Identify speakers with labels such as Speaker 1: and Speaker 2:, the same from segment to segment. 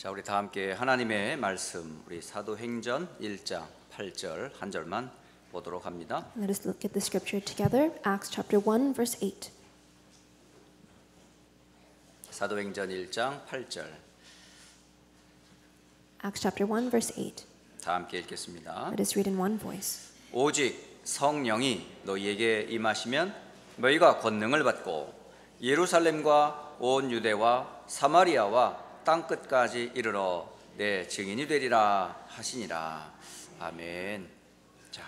Speaker 1: 자, 우리 다 함께 하나님의 말씀, 우리 사도행전 1장 8절 한 절만 보도록 합니다.
Speaker 2: Let us look at the scripture together. Acts chapter 1 verse 8.
Speaker 1: 사도행전 1장 8절.
Speaker 2: Acts chapter 1 verse 8.
Speaker 1: 다 함께 읽겠습니다.
Speaker 2: Let us read in one voice.
Speaker 1: 오직 성령이 너희에게 임하시면 너희가 권능을 받고 예루살렘과 온 유대와 사마리아와 땅 끝까지 이르러 내 증인이 되리라 하시니라. 아멘. 자,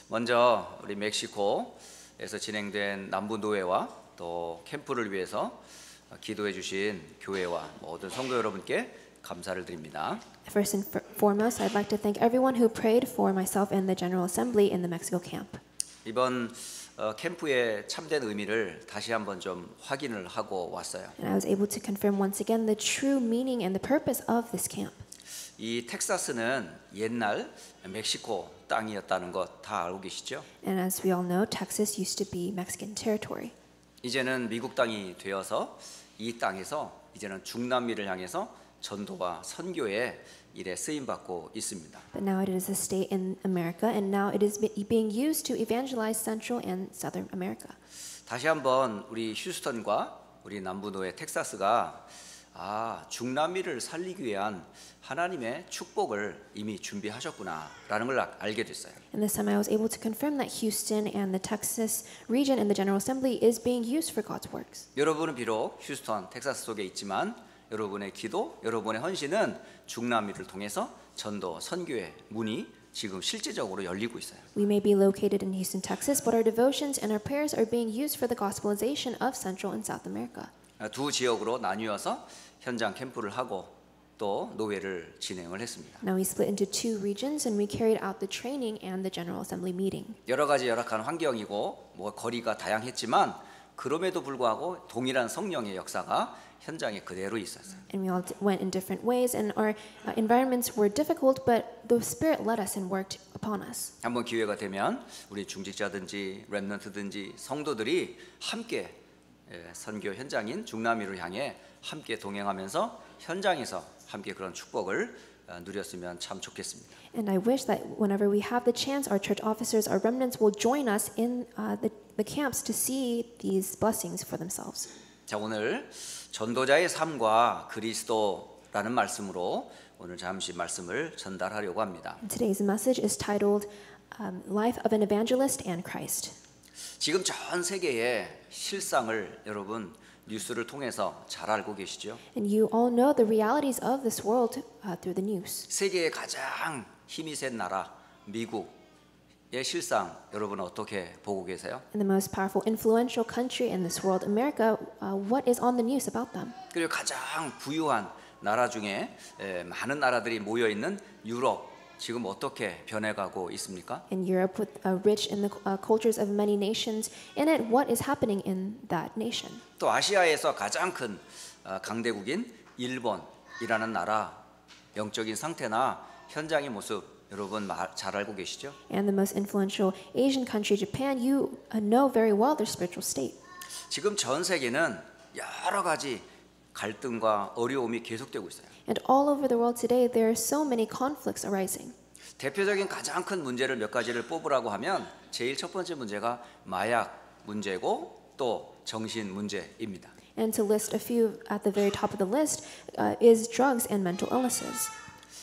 Speaker 1: 먼저 우리 멕시코에서 진행된 남부 노예와 또 캠프를 위해서 기도해 주신 교회와 모든 성도 여러분께 감사를 드립니다.
Speaker 2: First and foremost, I'd like to thank everyone who prayed for myself and the General Assembly in the Mexico camp.
Speaker 1: 이번 캠프의 참된 의미를 다시 한번 좀 확인을 하고 왔어요.
Speaker 2: And I was able to confirm once again the true meaning and the purpose of this camp.
Speaker 1: 이 텍사스는 옛날 멕시코 땅이었다는 것 다 알고 계시죠?
Speaker 2: And as we all know, Texas used to be Mexican territory.
Speaker 1: 이제는 미국 땅이 되어서 이 땅에서 이제는 중남미를 향해서 전도와 선교의 일에 쓰임 받고 있습니다.
Speaker 2: But now it is a state in America, and now it is being used to evangelize Central and Southern America.
Speaker 1: 다시 한번 우리 휴스턴과 우리 남부노예 텍사스가 중남미를 살리기 위한 하나님의 축복을 이미 준비하셨구나라는 걸 알게 됐어요.
Speaker 2: And this time I was able to confirm that Houston and the Texas region in the General Assembly is being used for God's works.
Speaker 1: 여러분은 비록 휴스턴, 텍사스 속에 있지만 여러분의 기도, 여러분의 헌신은 중남미를 통해서 전도, 선교의 문이 지금 실제적으로 열리고 있어요.
Speaker 2: We may be located in Houston, Texas, but our devotions and our prayers are being used for the gospelization of Central and South America.
Speaker 1: 두 지역으로 나뉘어서 현장 캠프를 하고 또 노예를 진행을 했습니다.
Speaker 2: Now we split into two regions and we carried out the training and the General Assembly meeting.
Speaker 1: 여러 가지 열악한 환경이고 거리가 다양했지만 그럼에도 불구하고 동일한 성령의 역사가 현장에 그대로 있었어요.
Speaker 2: And we all went in different ways, and our environments were difficult, but the Spirit led us and worked upon us.
Speaker 1: 한번 기회가 되면 우리 중직자든지 렘넌트든지 성도들이 함께 선교 현장인 중남미를 향해 함께 동행하면서 현장에서 함께 그런 축복을 누렸으면 참 좋겠습니다.
Speaker 2: And I wish that whenever we have the chance, our church officers, our remnants will join us in the camps to see these blessings for themselves.
Speaker 1: 자, 오늘 전도자의 삶과 그리스도라는 말씀으로 오늘 잠시 말씀을 전달하려고 합니다.
Speaker 2: Today's message is titled Life of an Evangelist and Christ.
Speaker 1: 지금 전 세계의 실상을 여러분 뉴스를 통해서 잘 알고 계시죠?
Speaker 2: And you all know the realities of this world through the news.
Speaker 1: 세계의 가장 힘이 센 나라 미국의 실상 여러분 어떻게 보고 계세요?
Speaker 2: In the most powerful, influential country in this world, America, what is on the news about them?
Speaker 1: 그리고 가장 부유한 나라 중에 많은 나라들이 모여 있는 유럽 지금 어떻게 변해가고 있습니까?
Speaker 2: In Europe, with rich in the cultures of many nations, in it, what is happening in that nation?
Speaker 1: 또 아시아에서 가장 큰 강대국인 일본이라는 나라 영적인 상태나 현장의 모습 여러분 잘 알고 계시죠?
Speaker 2: And the most influential Asian country, Japan, you know very well their spiritual state.
Speaker 1: 지금 전 세계는 여러 가지 갈등과 어려움이 계속되고 있어요.
Speaker 2: And all over the world today, there are so many conflicts arising.
Speaker 1: 대표적인 가장 큰 문제를 몇 가지를 뽑으라고 하면 제일 첫 번째 문제가 마약 문제고 또 정신 문제입니다.
Speaker 2: And to list a few at the very top of the list is drugs and mental illnesses.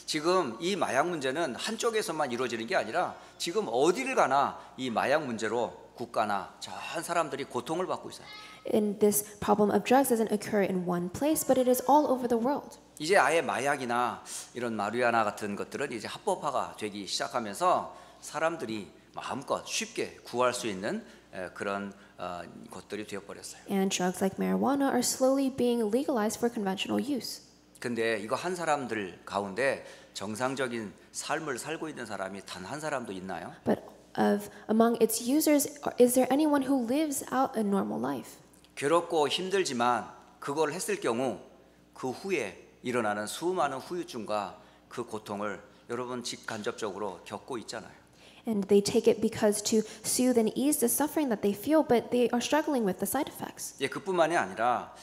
Speaker 1: 지금 이 마약 문제는 한쪽에서만 이루어지는 게 아니라 지금 어디를 가나 이 마약 문제로 국가나 전 사람들이 고통을 받고 있어요.
Speaker 2: And this problem of drugs doesn't occur in one place, but it is all over the world.
Speaker 1: 이제 아예 마약이나 이런 마리아나 같은 것들은 이제 합법화가 되기 시작하면서 사람들이 마음껏 쉽게 구할 수 있는 그런 것들이 되어버렸어요.
Speaker 2: And drugs like marijuana are slowly being legalized for conventional use.
Speaker 1: 근데 이거 한 사람들 가운데 정상적인 삶을 살고 있는 사람이 단 한 사람도 있나요?
Speaker 2: But among its users, is there anyone who lives out a normal life?
Speaker 1: 괴롭고 힘들지만 그걸 했을 경우 그 후에 일어나는 수많은 후유증과 그 고통을 여러분 직간접적으로 겪고 있잖아요.
Speaker 2: And they take it because to soothe and ease the suffering that they feel, but they are struggling with the side effects.
Speaker 1: 그뿐만이 아니라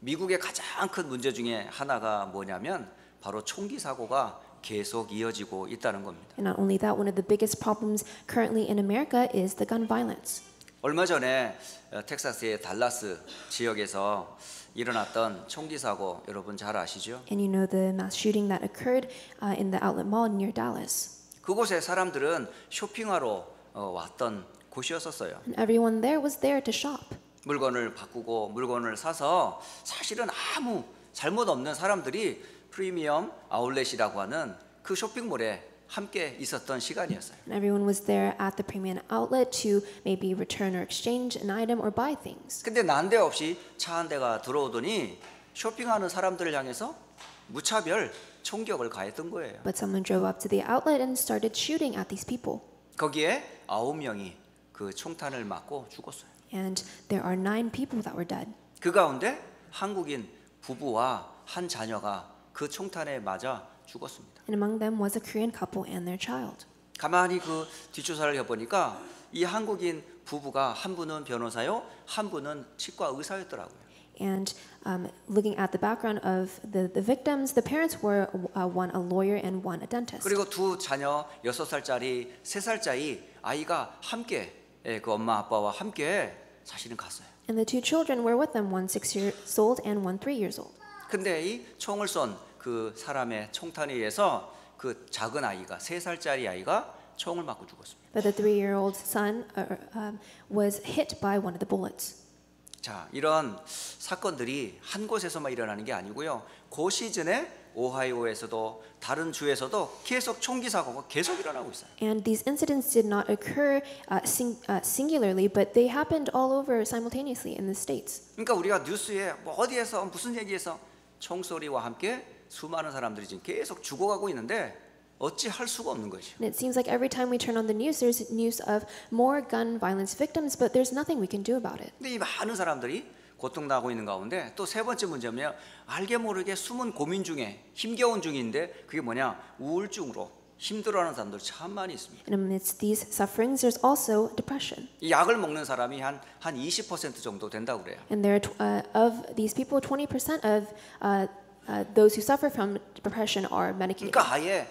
Speaker 1: 미국의 가장 큰 문제 중에 하나가 뭐냐면 바로 총기 사고가 계속 이어지고 있다는 겁니다.
Speaker 2: And not only that, one of the biggest problems currently in America is the gun violence.
Speaker 1: 얼마 전에 텍사스의 달라스 지역에서 일어났던 총기 사고 여러분 잘 아시죠?
Speaker 2: And you know the mass shooting that occurred in the outlet mall near Dallas.
Speaker 1: 그곳에 사람들은 쇼핑하러 왔던 곳이었었어요.
Speaker 2: And everyone there was there to shop.
Speaker 1: 물건을 바꾸고 물건을 사서 사실은 아무 잘못 없는 사람들이 프리미엄 아울렛이라고 하는 그 쇼핑몰에 함께 있었던 시간이었어요.
Speaker 2: And everyone was there at the premium outlet to maybe return or exchange an item or buy things.
Speaker 1: 근데 난데없이 차 한 대가 들어오더니 쇼핑하는 사람들을 향해서 무차별 총격을 가했던 거예요.
Speaker 2: But someone drove up to the outlet and started shooting at these people.
Speaker 1: 거기에 9명이 그 총탄을 맞고 죽었어요.
Speaker 2: And there are 9 people that were dead.
Speaker 1: 그 가운데 한국인 부부와 한 자녀가 그 총탄에 맞아 죽었습니다.
Speaker 2: And among them was a Korean couple and their child.
Speaker 1: 가만히 그 뒷조사를 해보니까 이 한국인 부부가 한 분은 변호사요, 한 분은 치과 의사였더라고요.
Speaker 2: And looking at the background of the victims, the parents were one a lawyer and one a dentist.
Speaker 1: 그리고 두 자녀 6살짜리, 3살짜리 아이가 함께 그 엄마 아빠와 함께 사실은 갔어요.
Speaker 2: And the 2 children were with them, one 6 years old and one 3 years old.
Speaker 1: 근데 이 총을 쏜 그 사람의 총탄에 의해서 그 작은 아이가 3살짜리 아이가 총을 맞고 죽었습니다.
Speaker 2: But the 3-year-old son was hit by one of the bullets.
Speaker 1: 자, 이런 사건들이 한 곳에서만 일어나는 게 아니고요. 그 시즌에 오하이오에서도 다른 주에서도 계속 총기 사고가 계속 일어나고 있어요.
Speaker 2: And these incidents did not occur singularly, but they happened all over simultaneously in the states.
Speaker 1: 그러니까 우리가 뉴스에 뭐 어디에서 무슨 얘기에서 총소리와 함께 수많은 사람들이 지금 계속 죽어가고 있는데 어찌 할 수가 없는 거죠.
Speaker 2: And it seems like every time we turn on the news, there's news of more gun violence victims, but there's nothing we can do about it.
Speaker 1: 근데 이 많은 사람들이 고통당하고 있는 가운데 또 세 번째 문제는 알게 모르게 숨은 고민 중에 힘겨운 중인데 그게 뭐냐? 우울증으로 힘들어하는 사람들 참 많이 있습니다.
Speaker 2: And amidst these sufferings, there's also depression.
Speaker 1: 이 약을 먹는 사람이 한 20% 정도 된다고 그래요.
Speaker 2: And there are of these people, 20% of those who suffer from depression are medicated.
Speaker 1: 그러니까 아예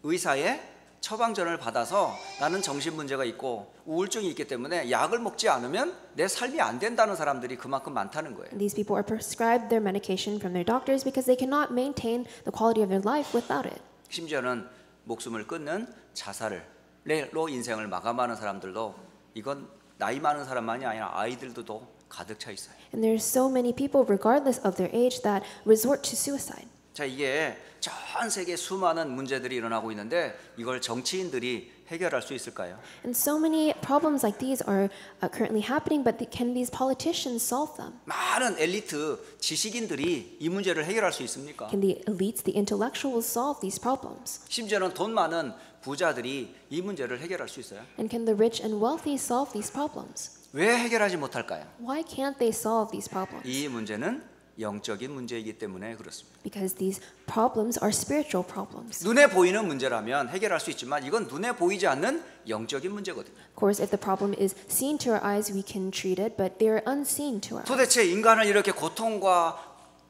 Speaker 1: 의사의 처방전을 받아서 나는 정신 문제가 있고 우울증이 있기 때문에 약을 먹지 않으면 내 삶이 안 된다는 사람들이 그만큼 많다는 거예요.
Speaker 2: And these people are prescribed their medication from their doctors because they cannot maintain the quality of their life without it.
Speaker 1: 심지어는 목숨을 끊는 자살로 인생을 마감하는 사람들도 이건 나이 많은 사람만이 아니라 아이들도 가득 차 있어요.
Speaker 2: And there's so many people, regardless of their age, that resort to suicide.
Speaker 1: 자, 이게 전 세계 수많은 문제들이 일어나고 있는데 이걸 정치인들이 해결할 수 있을까요?
Speaker 2: And so many problems like these are currently happening, but can these politicians solve them?
Speaker 1: 많은 엘리트 지식인들이 이 문제를 해결할 수 있습니까?
Speaker 2: Can the elites, the intellectuals, solve these problems?
Speaker 1: 심지어는 돈 많은 부자들이 이 문제를 해결할 수 있어요.
Speaker 2: And can the rich and wealthy solve these problems?
Speaker 1: 왜 해결하지 못할까요?
Speaker 2: Why can't they solve these problems?
Speaker 1: 이 문제는 영적인 문제이기 때문에 그렇습니다.
Speaker 2: Because these problems are spiritual problems.
Speaker 1: 눈에 보이는 문제라면 해결할 수 있지만 이건 눈에 보이지 않는 영적인 문제거든요.
Speaker 2: Of course, if the problem is seen to our eyes, we can treat it, but they are unseen to our eyes.
Speaker 1: 도대체 인간을 이렇게 고통과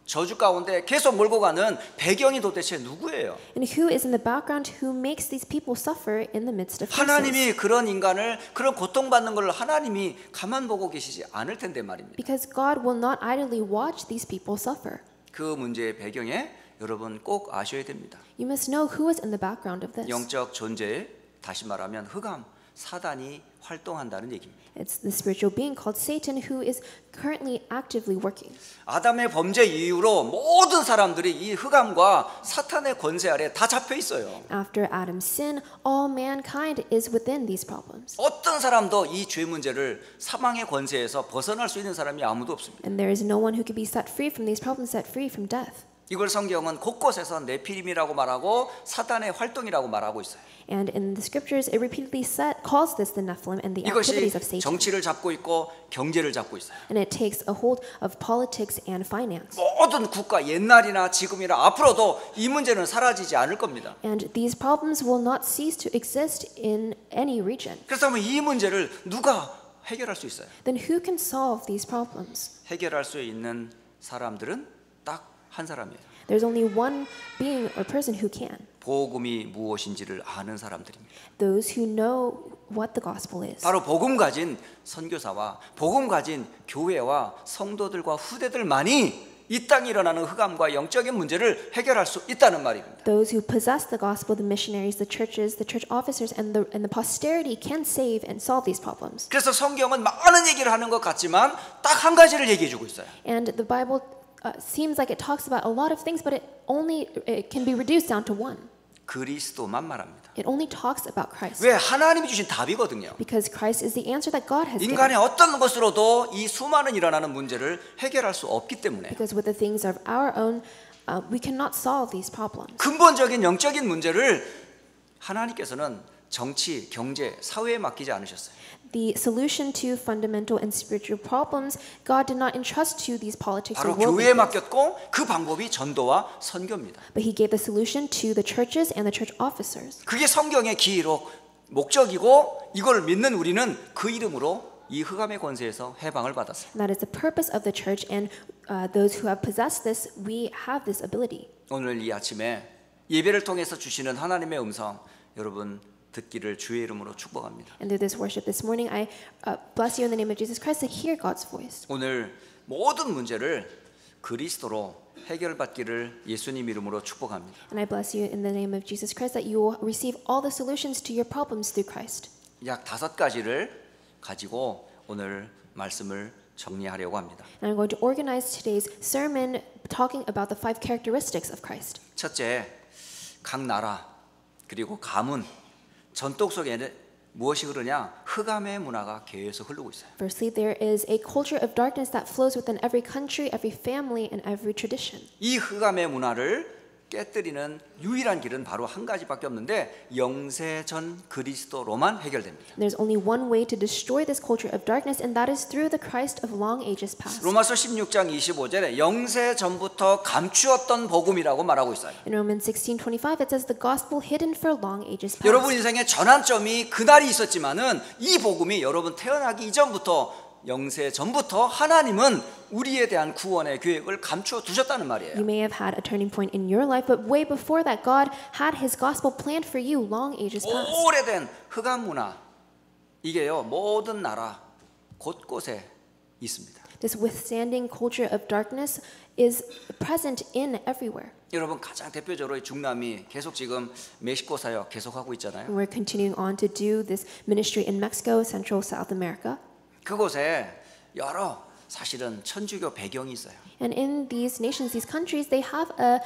Speaker 1: 저주 가운데 계속 몰고 가는 배경이 도대체 누구예요?
Speaker 2: And who is in the background who makes these people suffer in the midst of crisis?
Speaker 1: 하나님이 그런 인간을 그런 고통받는 걸 하나님이 가만 보고 계시지 않을 텐데 말입니다.
Speaker 2: Because God will not idly watch these people suffer.
Speaker 1: 그 문제의 배경에 여러분 꼭 아셔야 됩니다.
Speaker 2: You must know who is in the background of this.
Speaker 1: 영적 존재에 다시 말하면 흑암, 사단이 활동한다는 얘기입니다.
Speaker 2: It's the spiritual being called Satan who is currently actively working.
Speaker 1: 아담의 범죄 이후로 모든 사람들이 이 흑암과 사탄의 권세 아래 다 잡혀 있어요.
Speaker 2: After Adam's sin, all mankind is within these problems.
Speaker 1: 어떤 사람도 이 죄 문제를 사망의 권세에서 벗어날 수 있는 사람이 아무도 없습니다.
Speaker 2: And there is no one who can be set free from these problems, set free from death.
Speaker 1: 이걸 성경은 곳곳에서 네피림이라고 말하고 사탄의 활동이라고 말하고 있어요.
Speaker 2: And in the scriptures, it repeatedly calls this the Nephilim and the activities
Speaker 1: 이것이
Speaker 2: of Satan.
Speaker 1: 정치를 잡고 있고 경제를 잡고 있어요.
Speaker 2: And it takes a hold of politics and finance.
Speaker 1: 모든 국가 옛날이나 지금이나 앞으로도 이 문제는 사라지지 않을 겁니다.
Speaker 2: And these problems will not cease to exist in any region.
Speaker 1: 그렇다면 이 문제를 누가 해결할 수 있어요?
Speaker 2: Then who can solve these problems?
Speaker 1: 해결할 수 있는 사람들은 딱 한 사람이에요.
Speaker 2: There's only one being or person who can.
Speaker 1: 복음이 무엇인지를 아는 사람들입니다.
Speaker 2: Those who know what the gospel is.
Speaker 1: 바로 복음 가진 선교사와 복음 가진 교회와 성도들과 후대들만이 이 땅에 일어나는 흑암과 영적인 문제를 해결할 수 있다는 말입니다.
Speaker 2: Those who possess the gospel, the missionaries, the churches, the church officers, and the posterity can save and solve these problems.
Speaker 1: 그래서 성경은 많은 얘기를 하는 것 같지만 딱 한 가지를 얘기해 주고 있어요.
Speaker 2: And the Bible seems like it talks about a lot of things, but it can be reduced down to one.
Speaker 1: 그리스도만 말합니다.
Speaker 2: It only talks about Christ.
Speaker 1: 왜? 하나님이 주신 답이거든요.
Speaker 2: Because Christ is the answer that God has given.
Speaker 1: 인간의 어떤 것으로도 이 수많은 일어나는 문제를 해결할 수 없기 때문에
Speaker 2: Because with the things of our own, we cannot solve these problems.
Speaker 1: 근본적인 영적인 문제를 하나님께서는 정치, 경제, 사회에 맡기지 않으셨어요.
Speaker 2: The solution to fundamental and spiritual problems, God did not entrust to these politics or
Speaker 1: 바로
Speaker 2: worldly
Speaker 1: 교회에
Speaker 2: things.
Speaker 1: 맡겼고 그 방법이 전도와 선교입니다.
Speaker 2: But He gave the solution to the churches and the church officers.
Speaker 1: 그게 성경의 기록, 목적이고 이걸 믿는 우리는 그 이름으로 이 흑암의 권세에서 해방을 받았어요.
Speaker 2: And that is the purpose of the church, and those who have possessed this, we have this ability.
Speaker 1: 오늘 이 아침에 예배를 통해서 주시는 하나님의 음성 여러분 듣기를 주의 이름으로 축복합니다.
Speaker 2: And through this worship this morning, I bless you in the name of Jesus Christ to hear God's voice.
Speaker 1: 오늘 모든 문제를 그리스도로 해결받기를 예수님 이름으로 축복합니다.
Speaker 2: And I bless you in the name of Jesus Christ that you will receive all the solutions to your problems through Christ.
Speaker 1: 약 5가지를 가지고 오늘 말씀을 정리하려고 합니다.
Speaker 2: And I'm going to organize today's sermon talking about the 5 characteristics of Christ.
Speaker 1: 첫째, 각 나라 그리고 가문 전통 속에는 무엇이 흐르냐? 흑암의 문화가 계속 흐르고 있어요.
Speaker 2: Firstly, there is a culture of darkness that flows within every country, every family, and every tradition.
Speaker 1: 이 흑암의 문화를 깨뜨리는 유일한 길은 바로 한 가지밖에 없는데 영세전 그리스도로만 해결됩니다.
Speaker 2: There's only one way to destroy this culture of darkness, and that is through the Christ of long ages past.
Speaker 1: 로마서 16장 25절에 영세전부터 감추었던 복음이라고 말하고 있어요.
Speaker 2: In Romans 16:25, it says the gospel hidden for long ages past.
Speaker 1: 여러분 인생의 전환점이 그날이 있었지만은 이 복음이 여러분 태어나기 이전부터 영세 전부터 하나님은 우리에 대한 구원의 계획을 감추어 두셨다는 말이에요.
Speaker 2: You may have had a turning point in your life, but way before that, God had His gospel planned for you long ages past.
Speaker 1: 오래된 흑암 문화 이게요 모든 나라 곳곳에 있습니다.
Speaker 2: This withstanding culture of darkness is present in everywhere.
Speaker 1: 여러분 가장 대표적으로 중남미 계속 지금 멕시코 사역 계속하고 있잖아요.
Speaker 2: And we're continuing on to do this ministry in Mexico, Central South America.
Speaker 1: 그곳에 여러 사실은 천주교 배경이 있어요.
Speaker 2: And in these nations, these countries, they have a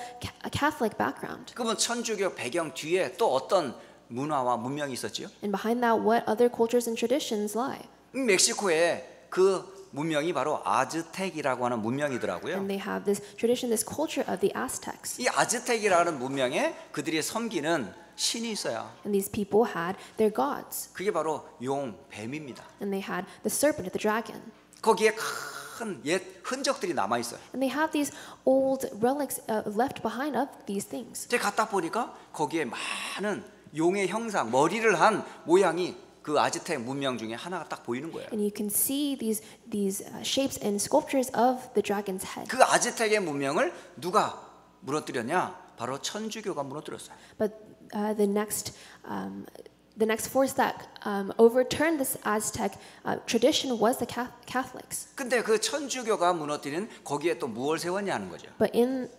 Speaker 2: Catholic background.
Speaker 1: 그러면 천주교 배경 뒤에 또 어떤 문화와 문명이 있었지요?
Speaker 2: And behind that, what other cultures and traditions lie?
Speaker 1: 멕시코에 그 문명이 바로 아즈텍이라고 하는 문명이더라고요.
Speaker 2: And they have this tradition, this culture of the Aztecs.
Speaker 1: 이 아즈텍이라는 문명에 그들이 섬기는 신이 있어요.
Speaker 2: And these people had their gods.
Speaker 1: 그게 바로 용, 뱀입니다.
Speaker 2: And they had the serpent, the dragon.
Speaker 1: 거기에 큰 옛 흔적들이 남아 있어요.
Speaker 2: And they have these old relics left behind of these things.
Speaker 1: 제가 갔다 보니까 거기에 많은 용의 형상, 머리를 한 모양이 그 아즈텍 문명 중에 하나가 딱 보이는 거예요.
Speaker 2: And you can see these shapes and sculptures of the dragon's head.
Speaker 1: 그 아즈텍의 문명을 누가 무너뜨렸냐? 바로 천주교가 무너뜨렸어요.
Speaker 2: But the next force that overturned this Aztec tradition was the Catholics.
Speaker 1: 근데 그 천주교가 무너뜨린 거기에 또 무엇을 세웠냐 하는 거죠.
Speaker 2: But in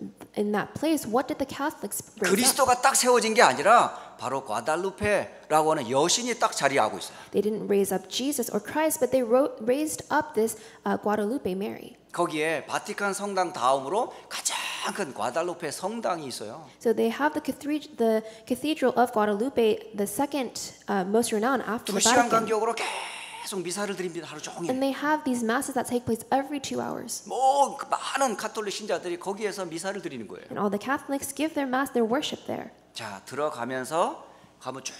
Speaker 2: that place, what did the Catholics raise up?
Speaker 1: 그리스도가 딱 세워진 게 아니라 바로 과달루페라고 하는 여신이 딱 자리하고 있어요.
Speaker 2: They didn't raise up Jesus or Christ, but they raised up this Guadalupe Mary.
Speaker 1: 거기에 바티칸 성당 다음으로 가장 큰 과달루페 성당이 있어요.
Speaker 2: So they have the cathedral of Guadalupe, the second most renowned after the
Speaker 1: 2시간
Speaker 2: Vatican.
Speaker 1: 간격으로 계속 미사를 드립니다. 하루 종일.
Speaker 2: And they have these masses that take place every 2 hours.
Speaker 1: 뭐 많은 가톨릭 신자들이 거기에서 미사를 드리는 거예요.
Speaker 2: And all the Catholics give their mass, their worship there.
Speaker 1: 자, 들어가면서 가면 쭉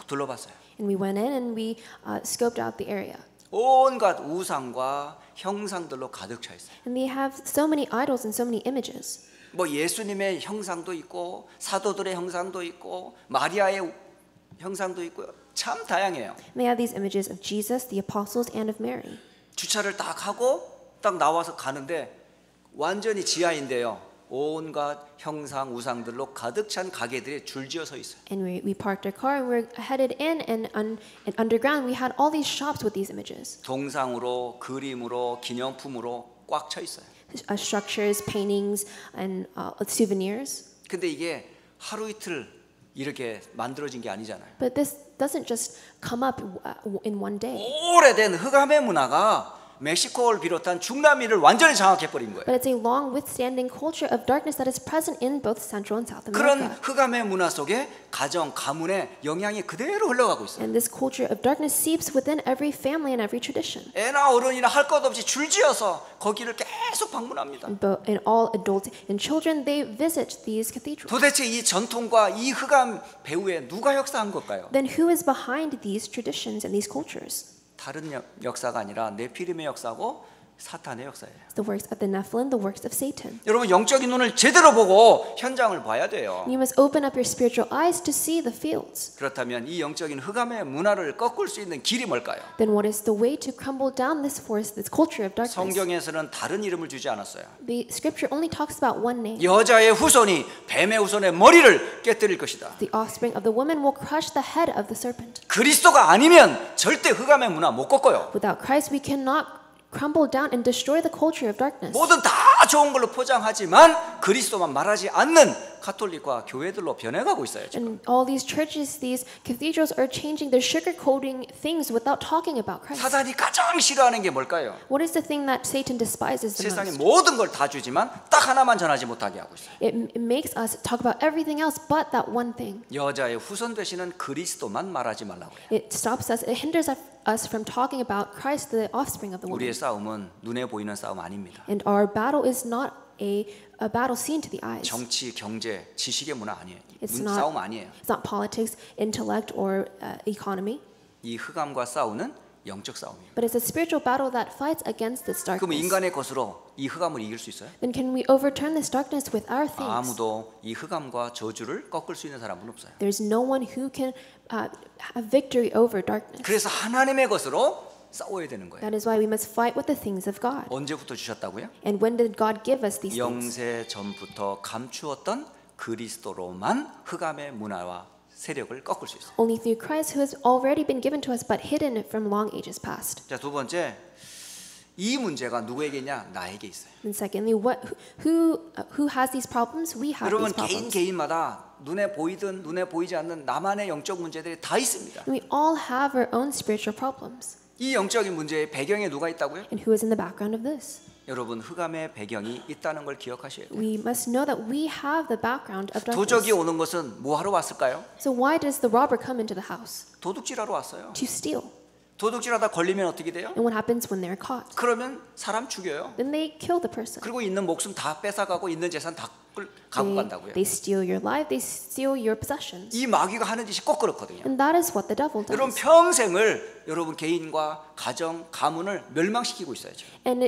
Speaker 1: 둘러봤어요.
Speaker 2: And we went in and we scoped out the area.
Speaker 1: 온갖 우상과 형상들로 가득 차 있어요.
Speaker 2: And they have so many idols and so many images.
Speaker 1: 뭐 예수님의 형상도 있고 사도들의 형상도 있고 마리아의 형상도 있고요. 참 다양해요.
Speaker 2: And they have these images of Jesus, the apostles, and of Mary.
Speaker 1: 주차를 딱 하고 딱 나와서 가는데 완전히 지하인데요. 온갖 형상 우상들로 가득 찬 가게들이 줄지어 서 있어요.
Speaker 2: And we parked our car and we're headed in, and underground we had all these shops with these images.
Speaker 1: 동상으로, 그림으로, 기념품으로 꽉 차 있어요.
Speaker 2: Structures, paintings, and souvenirs.
Speaker 1: 근데 이게 하루 이틀 이렇게 만들어진 게 아니잖아요.
Speaker 2: But this doesn't just come up in one day.
Speaker 1: 오래된 흑암의 문화가 멕시코를 비롯한 중남미를 완전히 장악해 버린 거예요.
Speaker 2: But it's a long withstanding culture of darkness that is present in both Central and South
Speaker 1: 그런
Speaker 2: America.
Speaker 1: 흑암의 문화 속에 가정, 가문의 영향이 그대로 흘러가고 있어요.
Speaker 2: And this culture of darkness seeps within every family and every tradition.
Speaker 1: 애나 어른이나 할 것 없이 줄지어서 거기를 계속 방문합니다.
Speaker 2: And all adults and children, they visit these cathedrals.
Speaker 1: 도대체 이 전통과 이 흑암 배후에 누가 역사한 걸까요?
Speaker 2: Then who is behind these traditions and these cultures?
Speaker 1: 다른 역사가 아니라 네피림의 역사고 사탄의 역사예요.
Speaker 2: The works of the Nephilim, the works of Satan.
Speaker 1: 여러분 영적인 눈을 제대로 보고 현장을 봐야 돼요.
Speaker 2: You must open up your spiritual eyes to see the fields.
Speaker 1: 그렇다면 이 영적인 흑암의 문화를 꺾을 수 있는 길이 뭘까요?
Speaker 2: Then what is the way to crumble down this force, this culture of darkness?
Speaker 1: 성경에서는 다른 이름을 주지 않았어요.
Speaker 2: The scripture only talks about one name.
Speaker 1: 여자의 후손이 뱀의 후손의 머리를 깨뜨릴 것이다.
Speaker 2: The offspring of the woman will crush the head of the serpent.
Speaker 1: 그리스도가 아니면 절대 흑암의 문화 못 꺾어요.
Speaker 2: Without Christ, we cannot crumble down and destroy the culture of darkness.
Speaker 1: 뭐든 다 좋은 걸로 포장하지만 그리스도만 말하지 않는 가톨릭과 교회들로 변해가고 있어요. 지금.
Speaker 2: And all these churches, these cathedrals are changing, they're sugarcoating things without talking about Christ.
Speaker 1: 사단이 가장 싫어하는 게 뭘까요?
Speaker 2: What is the thing that Satan despises the
Speaker 1: 세상의
Speaker 2: most?
Speaker 1: 모든 걸 다 주지만 딱 하나만 전하지 못하게 하고 있어요.
Speaker 2: It makes us talk about everything else but that one thing.
Speaker 1: 여자의 후손 되시는 그리스도만 말하지 말라고 그래요.
Speaker 2: It stops us, it hinders us from talking about Christ, the offspring of the woman.
Speaker 1: 우리의 싸움은 눈에 보이는 싸움 아닙니다.
Speaker 2: And our battle is not a battle seen to the eyes.
Speaker 1: 정치, 경제, 지식의 문화 아니에요.
Speaker 2: It's
Speaker 1: 싸움 아니에요.
Speaker 2: It's not politics, intellect, or economy.
Speaker 1: 이 흑암과 싸우는 영적 싸움이에요.
Speaker 2: But it's a spiritual battle that fights against this
Speaker 1: 그럼
Speaker 2: darkness.
Speaker 1: 인간의 것으로 이 흑암을 이길 수 있어요?
Speaker 2: Then can we overturn this darkness with our things?
Speaker 1: 아무도 이 흑암과 저주를 꺾을 수 있는 사람은 없어요.
Speaker 2: There's no one who can have victory over darkness.
Speaker 1: 그래서 하나님의 것으로 싸워야 되는 거예요.
Speaker 2: That is why we must fight with the things of God.
Speaker 1: 언제부터 주셨다고요?
Speaker 2: And when did God give us these things?
Speaker 1: 영세 전부터 감추었던 그리스도로만 흑암의 문화와 세력을 꺾을 수 있어요.
Speaker 2: Only through Christ, who has already been given to us but hidden from long ages past.
Speaker 1: 자, 두 번째, 이 문제가 누구에게 있냐? 나에게 있어요.
Speaker 2: And secondly, who has these problems? We have
Speaker 1: 여러분
Speaker 2: these
Speaker 1: 개인
Speaker 2: problems.
Speaker 1: 개인마다 눈에 보이든 눈에 보이지 않는 나만의 영적 문제들이 다 있습니다.
Speaker 2: We all have our own spiritual problems.
Speaker 1: 이 영적인 문제의 배경에 누가 있다고요?
Speaker 2: And who is in the background of this?
Speaker 1: 여러분 흑암의 배경이 있다는 걸 기억하셔야 돼요.
Speaker 2: We must know that we have the background of
Speaker 1: 도적이
Speaker 2: darkness.
Speaker 1: 오는 것은 뭐 하러 왔을까요?
Speaker 2: So why does the robber come into the house?
Speaker 1: 도둑질하러 왔어요.
Speaker 2: To steal.
Speaker 1: 도둑질하다 걸리면 어떻게 돼요?
Speaker 2: And what happens when they're caught?
Speaker 1: 그러면 사람 죽여요.
Speaker 2: Then they kill the person.
Speaker 1: 그리고 있는 목숨 다 뺏어가고 있는 재산 다 갖고 간다고요.
Speaker 2: They steal your life, they steal your possessions.
Speaker 1: 이 마귀가 하는 짓이 꼭 그렇거든요.
Speaker 2: And that is what the devil
Speaker 1: 여러분
Speaker 2: does.
Speaker 1: 평생을 여러분 개인과 가정, 가문을 멸망시키고 있어요. 지금.
Speaker 2: And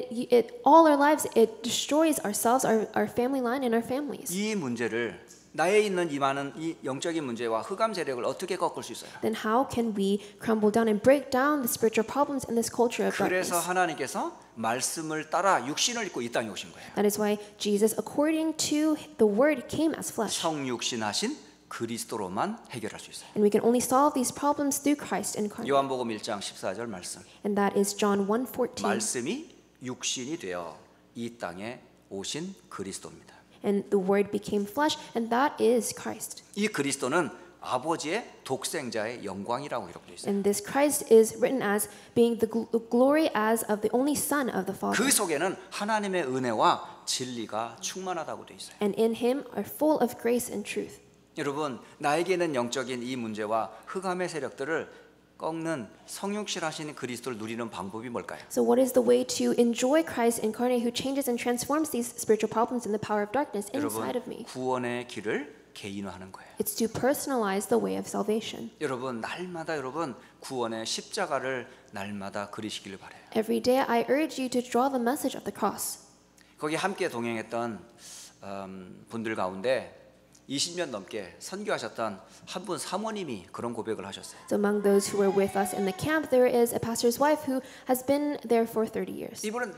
Speaker 2: all our lives, it destroys ourselves, our family line, and our families.
Speaker 1: 이 문제를 나에 있는 이 많은 이 영적인 문제와 흑암 세력을 어떻게 꺾을 수 있어요?
Speaker 2: Then how can we crumble down and break down the spiritual problems in this culture of
Speaker 1: 그래서
Speaker 2: darkness?
Speaker 1: 하나님께서 말씀을 따라 육신을 입고 이 땅에 오신 거예요.
Speaker 2: That is why Jesus, according to the word, came as flesh.
Speaker 1: 성육신하신 그리스도로만 해결할 수 있어요.
Speaker 2: And we can only solve these problems through Christ incarnate.
Speaker 1: 요한복음 1장 14절 말씀.
Speaker 2: And that is John 1:14.
Speaker 1: 말씀이 육신이 되어 이 땅에 오신 그리스도입니다.
Speaker 2: And the word became flesh, and that is Christ.
Speaker 1: 이 그리스도는 아버지의 독생자의 영광이라고 기록되어 있어요.
Speaker 2: And this Christ is written as being the glory as of the only Son of the Father.
Speaker 1: 그 속에는 하나님의 은혜와 진리가 충만하다고 되어 있어요.
Speaker 2: And in him are full of grace and truth.
Speaker 1: 여러분, 나에게 있는 영적인 이 문제와 흑암의 세력들을 꺾는 성육신하신 그리스도를 누리는 방법이 뭘까요?
Speaker 2: So what is the way to enjoy Christ incarnate who changes and transforms these spiritual problems in the power of darkness inside of
Speaker 1: 여러분,
Speaker 2: me?
Speaker 1: 구원의 길을 개인화하는 거예요.
Speaker 2: It's to personalize the way of salvation.
Speaker 1: 여러분, 날마다 여러분 구원의 십자가를 날마다 그리시기를 바래요.
Speaker 2: Every day I urge you to draw the message of the cross.
Speaker 1: 거기 함께 동행했던 분들 가운데 20년 넘게 선교하셨던 한 분 사모님이 그런 고백을 하셨어요.
Speaker 2: So among those who were with us in the camp, there is a pastor's wife who has been there for 30 years.
Speaker 1: 이분은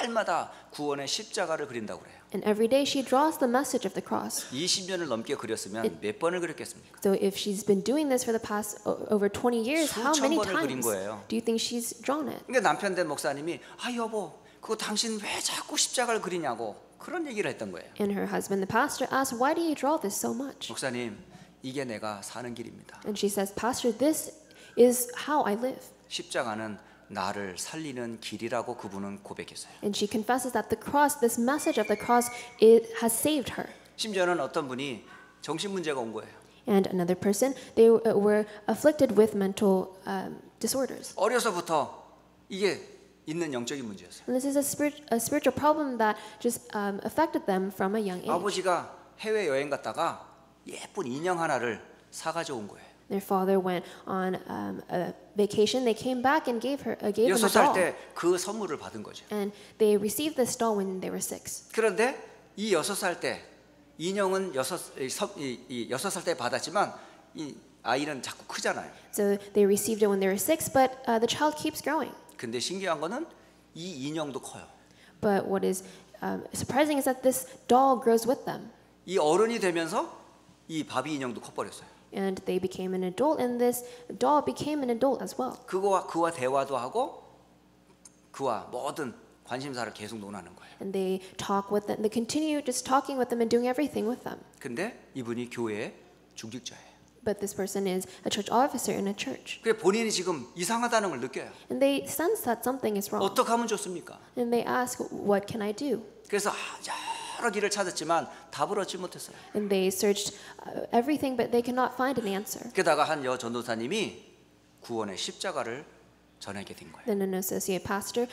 Speaker 1: 날마다 구원의 십자가를 그린다고 그래요.
Speaker 2: And every day she draws the message of the cross.
Speaker 1: 20년을 넘게 그렸으면 몇 번을 그렸겠습니까?
Speaker 2: So if she's been doing this for the past over 20 years, how
Speaker 1: 수천
Speaker 2: many
Speaker 1: 번을 그린
Speaker 2: times
Speaker 1: 거예요.
Speaker 2: do you think she's drawn it?
Speaker 1: 그러니까 남편 된 목사님이 여보, 그거 당신 왜 자꾸 십자가를 그리냐고 그런 얘기를 했던 거예요.
Speaker 2: And her husband, the pastor, asked, "Why do you draw this so much?"
Speaker 1: 목사님, 이게 내가 사는 길입니다.
Speaker 2: And she says, "Pastor, this is how I live."
Speaker 1: 십자가는 나를 살리는 길이라고 그분은 고백했어요.
Speaker 2: And she confesses that the cross, this message of the cross, it has saved her.
Speaker 1: 심지어는 어떤 분이 정신 문제가 온 거예요.
Speaker 2: And another person, they were afflicted with mental disorders.
Speaker 1: 어려서부터 이게 있는 영적인 문제였어요.
Speaker 2: And this is a spiritual problem that just affected them from a young age.
Speaker 1: 아버지가 해외 여행 갔다가 예쁜 인형 하나를 사가져 온 거예요.
Speaker 2: Their father went on a vacation. They came back and gave them a
Speaker 1: 6살
Speaker 2: doll.
Speaker 1: 때 그 선물을 받은 거죠.
Speaker 2: And they received this doll when they were 6.
Speaker 1: 그런데 이 6살 때 인형은 6살 때 받았지만 이 아이는 자꾸 크잖아요.
Speaker 2: So they received it when they were 6, but the child keeps growing.
Speaker 1: 근데 신기한 거는 이 인형도 커요.
Speaker 2: But what is surprising is that this doll grows with them.
Speaker 1: 이 어른이 되면서 이 바비 인형도 커버렸어요.
Speaker 2: And they became an adult, and this doll became an adult as well.
Speaker 1: 그와 대화도 하고 그와 모든 관심사를 계속 논하는 거예요.
Speaker 2: And they talk with them. They continue just talking with them and doing everything with them.
Speaker 1: 근데 이분이 교회의 중직자예요.
Speaker 2: But this person is a church officer in a church.
Speaker 1: 그래 본인이 지금 이상하다는 걸 느껴요.
Speaker 2: And they sense that something is wrong.
Speaker 1: 어떻게 하면 좋습니까?
Speaker 2: And they ask, "What can I do?"
Speaker 1: 그래서 여러 길을 찾았지만 답을 얻지 못했어요.
Speaker 2: And they searched everything, but they cannot find an answer.
Speaker 1: 게다가 한 전도사님이 구원의 십자가를 전하게 된 거예요.
Speaker 2: Then an associate pastor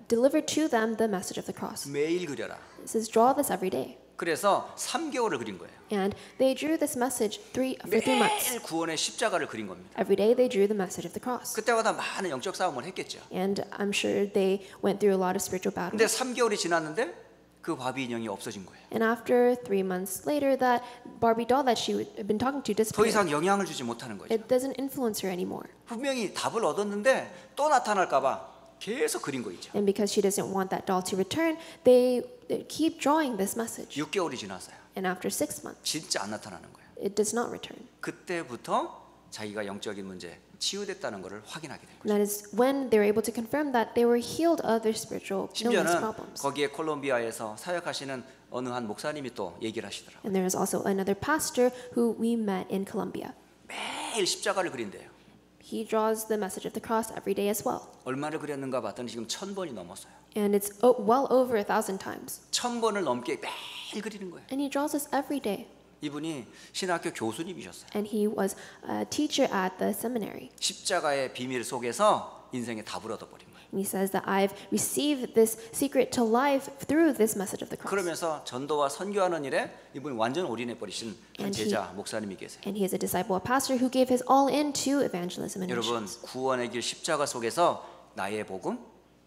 Speaker 2: delivered to them the message of the cross.
Speaker 1: 매일 그려라.
Speaker 2: It says, "Draw this every day."
Speaker 1: 그래서 3개월을 그린 거예요.
Speaker 2: And they drew this message for 3 months.
Speaker 1: 매일 구원의 십자가를 그린 겁니다.
Speaker 2: Every day they drew the message of the cross.
Speaker 1: 그때마다 많은 영적 싸움을 했겠죠.
Speaker 2: And I'm sure they went through a lot of spiritual battles.
Speaker 1: 근데 3개월이 지났는데 그 바비 인형이 없어진 거예요.
Speaker 2: And after 3 months later, that Barbie doll that she had been talking to
Speaker 1: 더
Speaker 2: disappeared.
Speaker 1: 이상 영향을 주지 못하는 거죠.
Speaker 2: It doesn't influence her anymore.
Speaker 1: 분명히 답을 얻었는데 또 나타날까 봐 계속 그린 거 있죠.
Speaker 2: And because she doesn't want that doll to return, they keep drawing this message.
Speaker 1: 6개월이 지났어요.
Speaker 2: And after 6 months,
Speaker 1: 진짜 안 나타나는 거예요.
Speaker 2: it does not return.
Speaker 1: 그때부터 자기가 영적인 문제 치유됐다는 것을 확인하게 된 거예요.
Speaker 2: And that is when they were able to confirm that they were healed of their spiritual illness
Speaker 1: 심지어는
Speaker 2: problems.
Speaker 1: 거기에 콜롬비아에서 사역하시는 어느 한 목사님이 또 얘기를 하시더라고요.
Speaker 2: And there is also another pastor who we met in Colombia.
Speaker 1: 매일 십자가를 그린대요.
Speaker 2: He draws the message of the cross every day as well.
Speaker 1: 얼마를 그렸는가 봤더니 지금 1000번이 넘었어요.
Speaker 2: And it's well over 1,000 times.
Speaker 1: 1000번을 넘게 매일 그리는 거예요.
Speaker 2: And he draws this every day.
Speaker 1: 이분이 신학교 교수님이셨어요.
Speaker 2: And he was a teacher at the seminary.
Speaker 1: 십자가의 비밀 속에서 인생의 답을 얻어버린 거예요.
Speaker 2: And he says that I've received this secret to life through this message of the cross.
Speaker 1: 그러면서 전도와 선교하는 일에 이분이 완전 올인해 버리신 한
Speaker 2: And
Speaker 1: 제자 목사님이 계세요.
Speaker 2: And he is a disciple, a pastor who gave his all in to evangelism and
Speaker 1: 여러분,
Speaker 2: missions.
Speaker 1: 구원의 길 십자가 속에서 나의 복음,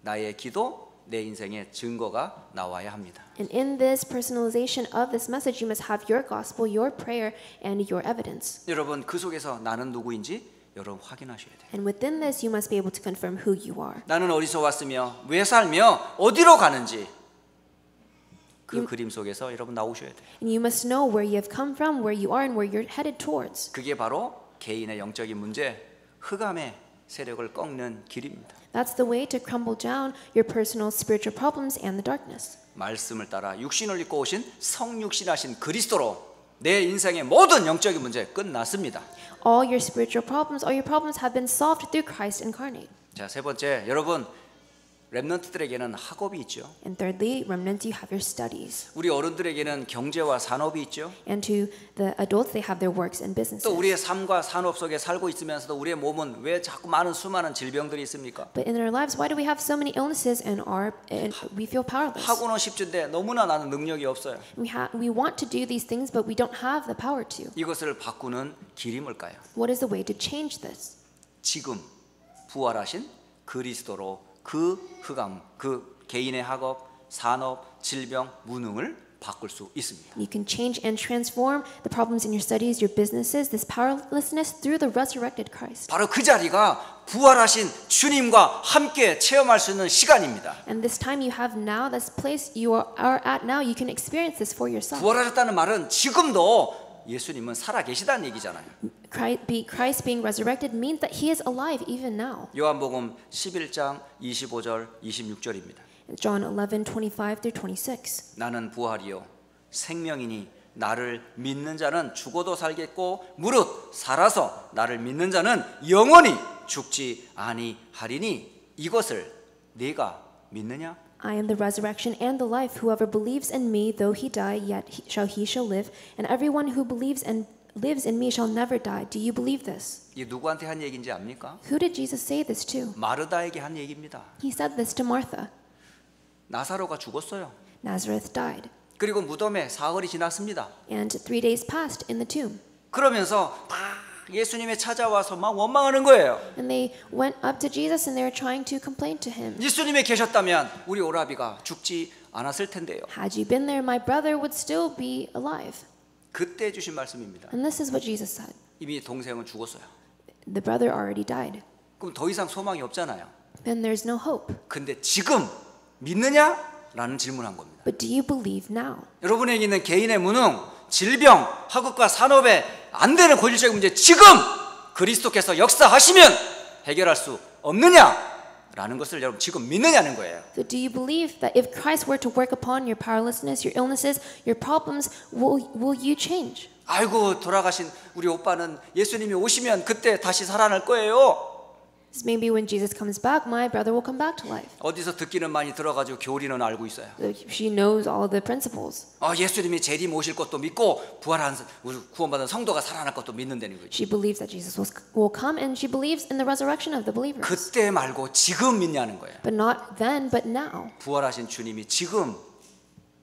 Speaker 1: 나의 기도, 내 인생의 증거가 나와야 합니다.
Speaker 2: And in this personalization of this message, you must have your gospel, your prayer, and your evidence.
Speaker 1: 여러분, 그 속에서 나는 누구인지 여러분 확인하셔야 돼요.
Speaker 2: And within this, you must be able to confirm who you are.
Speaker 1: 나는 어디서 왔으며 왜 살며 어디로 가는지 그 그림 속에서 여러분 나오셔야 돼요.
Speaker 2: And you must know where you have come from, where you are, and where you're headed towards.
Speaker 1: 그게 바로 개인의 영적인 문제, 흑암의 세력을 꺾는 길입니다.
Speaker 2: That's the way to crumble down your personal spiritual problems and the darkness.
Speaker 1: 말씀을 따라 육신을 입고 오신 성육신하신 그리스도로 내 인생의 모든 영적인 문제 끝났습니다.
Speaker 2: All your spiritual problems, all your problems have been solved through Christ incarnate.
Speaker 1: 자, 세 번째, 여러분 렘넌트들에게는 학업이 있죠.
Speaker 2: And thirdly, remnants, you have your studies.
Speaker 1: 우리 어른들에게는 경제와 산업이 있죠.
Speaker 2: And to the adults, they have their works and businesses.
Speaker 1: 또 우리의 삶과 산업 속에 살고 있으면서도 우리의 몸은 왜 자꾸 많은 수많은 질병들이 있습니까?
Speaker 2: But in our lives, why do we have so many illnesses and we feel powerless?
Speaker 1: 하고는 싶은데 너무나 나는 능력이 없어요.
Speaker 2: We want to do these things, but we don't have the power to.
Speaker 1: 이것을 바꾸는 길이 뭘까요?
Speaker 2: What is the way to change this?
Speaker 1: 지금 부활하신 그리스도로 그 흑암, 그 개인의 학업, 산업, 질병, 무능을 바꿀 수 있습니다.
Speaker 2: You can change and transform the problems in your studies, your businesses, this powerlessness through the resurrected Christ.
Speaker 1: 바로 그 자리가 부활하신 주님과 함께 체험할 수 있는 시간입니다.
Speaker 2: And this time you have now, this place you are at now, you can experience this for yourself.
Speaker 1: 부활하셨다는 말은 지금도 예수님은 살아 계시다는 얘기잖아요.
Speaker 2: Christ being resurrected means that he is alive even now.
Speaker 1: 요한복음 11장 25절 26절입니다.
Speaker 2: John 11:25 through 26.
Speaker 1: 나는 부활이요 생명이니 나를 믿는 자는 죽어도 살겠고 무릇 살아서 나를 믿는 자는 영원히 죽지 아니하리니 이것을 네가 믿느냐?
Speaker 2: I am the resurrection and the life. Whoever believes in me, though he die, yet he shall live. And everyone who believes and lives in me shall never die. Do you believe this?
Speaker 1: 이 누구한테 한 얘기인지 압니까?
Speaker 2: Who did Jesus say this to?
Speaker 1: 마르다에게 한 얘기입니다.
Speaker 2: He said this to Martha.
Speaker 1: 나사로가 죽었어요.
Speaker 2: Nazareth died.
Speaker 1: 그리고 무덤에 사흘이 지났습니다.
Speaker 2: And 3 days passed in the tomb.
Speaker 1: 그러면서 막 예수님이 찾아와서 막 원망하는 거예요.
Speaker 2: And they went up to Jesus and they were trying to complain to him.
Speaker 1: 예수님이 계셨다면 우리 오라비가 죽지 않았을 텐데요.
Speaker 2: Had you been there, my brother would still be alive.
Speaker 1: 그때 주신 말씀입니다.
Speaker 2: And this is what Jesus said.
Speaker 1: 이미 동생은 죽었어요.
Speaker 2: The brother already died.
Speaker 1: 그럼 더 이상 소망이 없잖아요.
Speaker 2: Then there's no hope.
Speaker 1: 근데 지금 믿느냐? 라는 질문한 겁니다.
Speaker 2: But do you believe now?
Speaker 1: 여러분에게 있는 개인의 무능, 질병, 학업과 산업에 안 되는 고질적인 문제 지금 그리스도께서 역사하시면 해결할 수 없느냐? 라는 것을 여러분 지금 믿느냐는 거예요.
Speaker 2: So do you believe that if Christ were to work upon your powerlessness, your illnesses, your problems, will you change?
Speaker 1: 아이고 돌아가신 우리 오빠는 예수님이 오시면 그때 다시 살아날 거예요.
Speaker 2: So maybe when Jesus comes back, my brother will come back to life.
Speaker 1: 어디서 듣기는 많이 들어가지고 교리는 알고 있어요.
Speaker 2: She knows all the principles.
Speaker 1: 예수님이 재림 오실 것도 믿고 부활한 구원받은 성도가 살아날 것도 믿는다는 거죠.
Speaker 2: She believes that Jesus will come, and she believes in the resurrection of the believers.
Speaker 1: 그때 말고 지금 믿냐는 거예요.
Speaker 2: But not then, but now.
Speaker 1: 부활하신 주님이 지금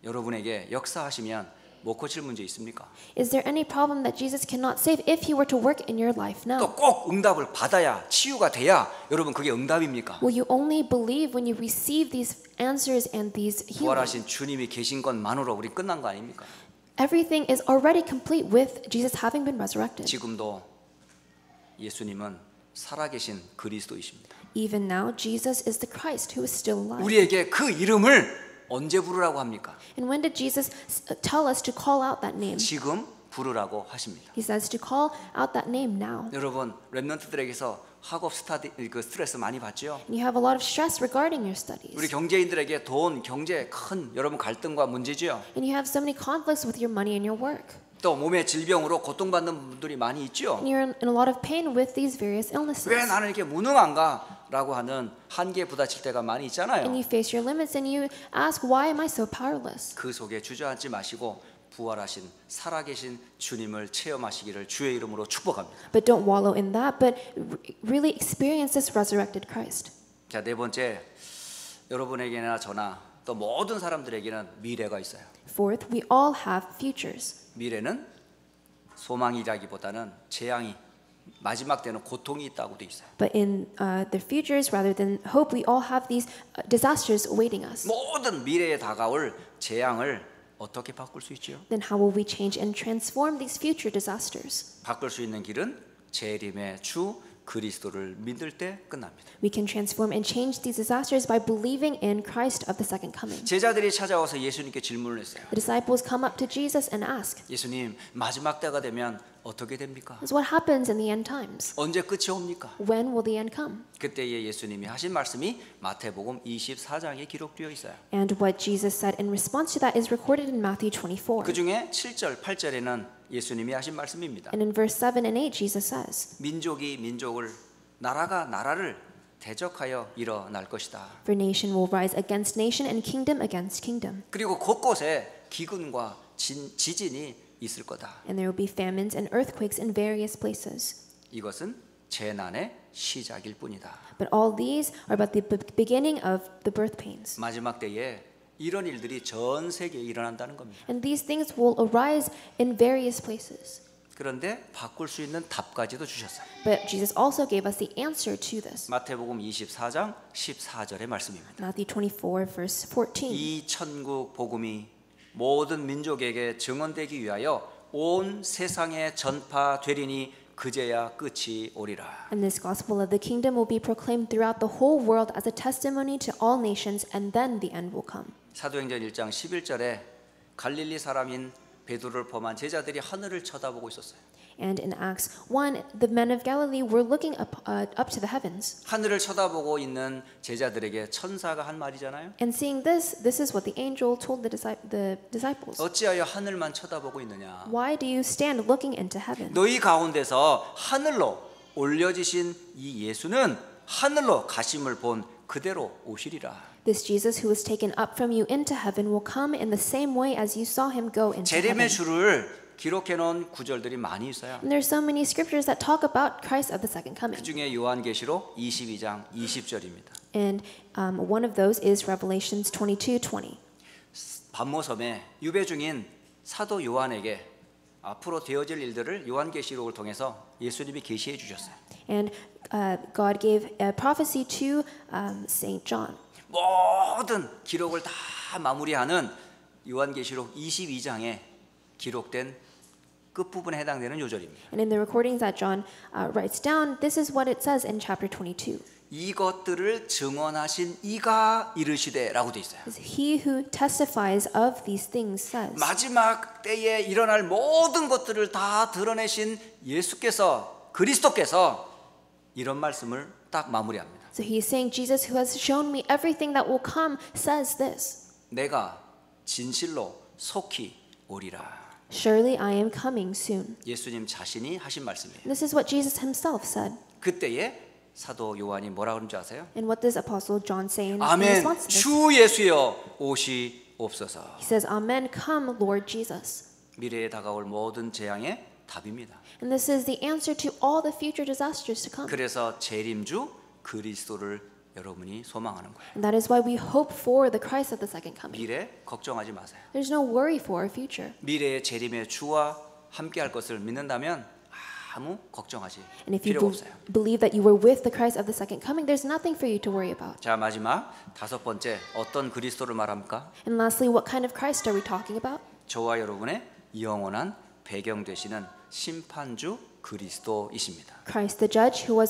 Speaker 1: 여러분에게 역사하시면 못 고칠 문제 있습니까?
Speaker 2: Is there any problem that Jesus cannot save if he were to work in your life now?
Speaker 1: 또 꼭 응답을 받아야 치유가 돼야 여러분 그게 응답입니까?
Speaker 2: Will you only believe when you receive these answers and these healings?
Speaker 1: 부활하신 주님이 계신 것만으로 우리 끝난 거 아닙니까?
Speaker 2: Everything is already complete with Jesus having been resurrected.
Speaker 1: 지금도 예수님은 살아계신 그리스도이십니다.
Speaker 2: Even now, Jesus is the Christ who is still alive.
Speaker 1: 우리에게 그 이름을 언제 부르라고 합니까?
Speaker 2: And when did Jesus tell us to call out that name?
Speaker 1: 지금 부르라고 하십니다.
Speaker 2: He says to call out that name now.
Speaker 1: 여러분 랩런트들에게서 학업 그 스트레스 많이 받죠?
Speaker 2: And you have a lot of stress regarding your studies.
Speaker 1: 우리 경제인들에게 돈, 경제 큰 여러분 갈등과 문제죠.
Speaker 2: And you have so many conflicts with your money and your work.
Speaker 1: 또 몸의 질병으로 고통받는 분들이 많이 있죠.
Speaker 2: And you're in a lot of pain with these various illnesses.
Speaker 1: 왜 나는 이렇게 무능한가? 라고 하는 한계에 부딪힐 때가 많이 있잖아요.
Speaker 2: And you face your limits and you ask, why am I so powerless?
Speaker 1: 그 속에 주저앉지 마시고 부활하신 살아계신 주님을 체험하시기를 주의 이름으로 축복합니다.
Speaker 2: But don't wallow in that, but really experience this resurrected Christ.
Speaker 1: 자, 네 번째, 여러분에게나 저나 또 모든 사람들에게는 미래가 있어요.
Speaker 2: Fourth, we all have futures.
Speaker 1: 미래는 소망이라기보다는 재앙이 마지막 때는 고통이 있다고 돼 있어요.
Speaker 2: But in the futures, rather than hope, we all have these disasters awaiting us.
Speaker 1: 모든 미래에 다가올 재앙을 어떻게 바꿀 수 있죠?
Speaker 2: Then how will we change and transform these future disasters?
Speaker 1: 바꿀 수 있는 길은 재림의 주 그리스도를 믿을 때 끝납니다.
Speaker 2: We can transform and change these disasters by believing in Christ of the second coming.
Speaker 1: 제자들이 찾아와서 예수님께 질문을 했어요.
Speaker 2: The disciples come up to Jesus and ask,
Speaker 1: 예수님, 마지막 때가 되면 어떻게 됩니까?
Speaker 2: so what happens in the end times?
Speaker 1: 언제 끝이 옵니까?
Speaker 2: When will the end come?
Speaker 1: 그때에 예수님이 하신 말씀이 마태복음 24장에 기록되어 있어요.
Speaker 2: And what Jesus said in response to that is recorded in Matthew 24.
Speaker 1: 그 중에 7절, 8절에는 예수님이 하신 말씀입니다.
Speaker 2: And in verse 7 and 8, Jesus says,
Speaker 1: 민족이 민족을, 나라가 나라를 대적하여 일어날 것이다.
Speaker 2: for nation will rise against nation and kingdom against kingdom.
Speaker 1: 그리고 곳곳에 기근과 지진이 있을 거다.
Speaker 2: And there will be famines and earthquakes in various places.
Speaker 1: 이것은 재난의 시작일 뿐이다.
Speaker 2: But all these are but the beginning of the birth pains.
Speaker 1: 마지막 때에 이런 일들이 전 세계에 일어난다는 겁니다.
Speaker 2: And these things will arise in various places.
Speaker 1: 그런데 바꿀 수 있는 답까지도 주셨어요.
Speaker 2: But Jesus also gave us the answer to this.
Speaker 1: 마태복음 24장 14절의 말씀입니다.
Speaker 2: Matthew 24, verse 14.
Speaker 1: 이 천국 복음이 모든 민족에게 증언되기 위하여 온 세상에 전파되리니 그제야 끝이 오리라.
Speaker 2: And this gospel of the kingdom will be proclaimed throughout the whole world as a testimony to all nations, and then the end will come.
Speaker 1: 사도행전 1장 11절에 갈릴리 사람인 베드로를 포함한 제자들이 하늘을 쳐다보고 있었어요.
Speaker 2: And in Acts 1, the men of Galilee were looking up to the heavens.
Speaker 1: 하늘을 쳐다보고 있는 제자들에게 천사가 한 말이잖아요.
Speaker 2: And seeing this is what the angel told the disciples.
Speaker 1: 어찌하여 하늘만 쳐다보고 있느냐?
Speaker 2: Why do you stand looking into heaven?
Speaker 1: 너희 가운데서 하늘로 올려지신 이 예수는 하늘로 가심을 본 그대로 오시리라.
Speaker 2: This Jesus who was taken up from you into heaven will come in the same way as you saw him go into heaven.
Speaker 1: 재림의 주를 기록해 놓은 구절들이 많이 있어요.
Speaker 2: And there's so many scriptures that talk about Christ of the second coming.
Speaker 1: 그 중에 요한계시록 22장 20절입니다.
Speaker 2: And one of those is Revelations 22:20.
Speaker 1: 반모섬에 유배 중인 사도 요한에게 앞으로 되어질 일들을 요한계시록을 통해서 예수님이 계시해 주셨어요.
Speaker 2: And God gave a prophecy to Saint John.
Speaker 1: 모든 기록을 다 마무리하는 요한계시록 22장에 기록된 끝부분에 해당되는 요절입니다.
Speaker 2: And in the recordings that John writes down, this is what it says in chapter 22.
Speaker 1: 이것들을 증언하신 이가 이르시되라고 돼 있어요.
Speaker 2: He who testifies of these things says.
Speaker 1: 마지막 때에 일어날 모든 것들을 다 드러내신 예수께서 그리스도께서 이런 말씀을 딱 마무리합니다.
Speaker 2: So he is saying, Jesus who has shown me everything that will come says this.
Speaker 1: 내가 진실로 속히 오리라.
Speaker 2: Surely I am coming soon.
Speaker 1: 예수님 자신이 하신 말씀이에요.
Speaker 2: This is what Jesus himself said.
Speaker 1: 그때에 사도 요한이 뭐라 그런지 아세요?
Speaker 2: And what does Apostle John say in
Speaker 1: 아멘.
Speaker 2: response to this?
Speaker 1: 주 예수여 오시옵소서.
Speaker 2: He says, Amen, come, Lord Jesus.
Speaker 1: 미래에 다가올 모든 재앙의 답입니다.
Speaker 2: And this is the answer to all the future disasters to come.
Speaker 1: 그래서 재림주 그리스도를 여러분이 소망하는 거예요.
Speaker 2: And that is why we hope for the Christ of the second coming.
Speaker 1: 미래 걱정하지 마세요.
Speaker 2: There's no worry for our future.
Speaker 1: 미래의 재림의 주와 함께할 것을 믿는다면 아무 걱정하지
Speaker 2: And if you
Speaker 1: 필요가 없어요.
Speaker 2: believe that you were with the Christ of the second coming, there's nothing for you to worry about.
Speaker 1: 자, 마지막 다섯 번째 어떤 그리스도를 말합니까?
Speaker 2: And lastly, what kind of Christ are we talking about?
Speaker 1: 저와 여러분의 영원한 배경 되시는 심판주 그리스도이십니다.
Speaker 2: Christ the Judge, who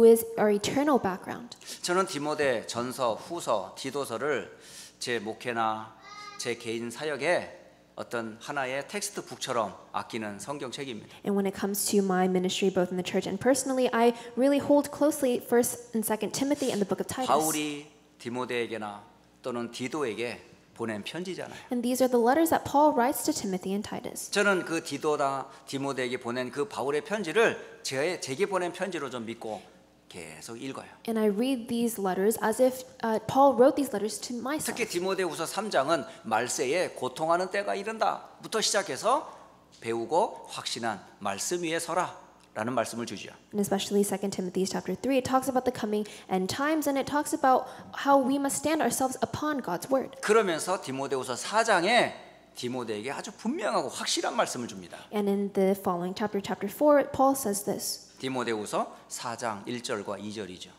Speaker 2: is our eternal background.
Speaker 1: 저는 디모데 전서, 후서, 디도서를 제 목회나 제 개인 사역에 어떤 하나의 텍스트북처럼 아끼는 성경책입니다.
Speaker 2: And when it comes to my ministry, both in the church and personally, I really hold closely 1st and 2nd Timothy and the book of Titus.
Speaker 1: 바울이 디모데에게나 또는 디도에게 보낸 편지잖아요.
Speaker 2: And these are the letters that Paul writes to Timothy and Titus.
Speaker 1: 저는 그 디도나 디모데에게 보낸 그 바울의 편지를 제게 보낸 편지로 좀 믿고 계속 읽어요.
Speaker 2: And I read these letters as if Paul wrote these letters to myself.
Speaker 1: 특히 디모데후서 3장은 말세에 고통하는 때가 이른다부터 시작해서 배우고 확신한 말씀 위에 서라라는 말씀을 주죠.
Speaker 2: And especially 2 Timothy chapter 3, it talks about the coming end times, and it talks about how we must stand ourselves upon God's word.
Speaker 1: 그러면서 디모데후서 4장에 디모데에게 아주 분명하고 확실한 말씀을 줍니다.
Speaker 2: And in the following chapter 4, Paul says this.
Speaker 1: 디모데후서 4장 1절과 2절이죠.